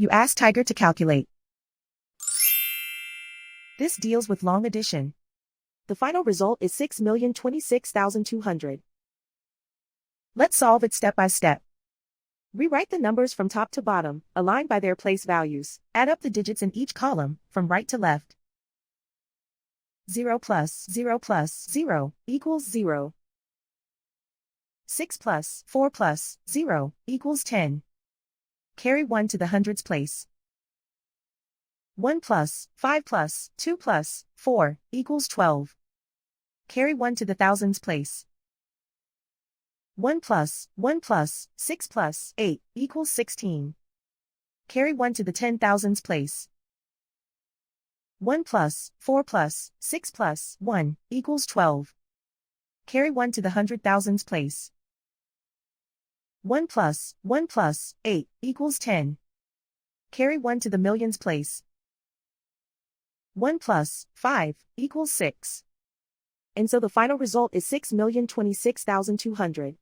You ask Tiger to calculate. This deals with long addition. The final result is 6,026,200. Let's solve it step by step. Rewrite the numbers from top to bottom, aligned by their place values. Add up the digits in each column, from right to left. 0 plus 0 plus 0 equals 0. 6 plus 4 plus 0 equals 10. Carry 1 to the hundreds place. 1 plus 5 plus 2 plus 4 equals 12. Carry 1 to the thousands place. 1 plus 6 plus 8 equals 16. Carry 1 to the 10,000s place. 1 plus 4 plus 6 plus 1 equals 12. Carry 1 to the 100,000s place. 1 plus 8 equals 10. Carry 1 to the millions place. 1 plus 5 equals 6. And so the final result is 6,026,200.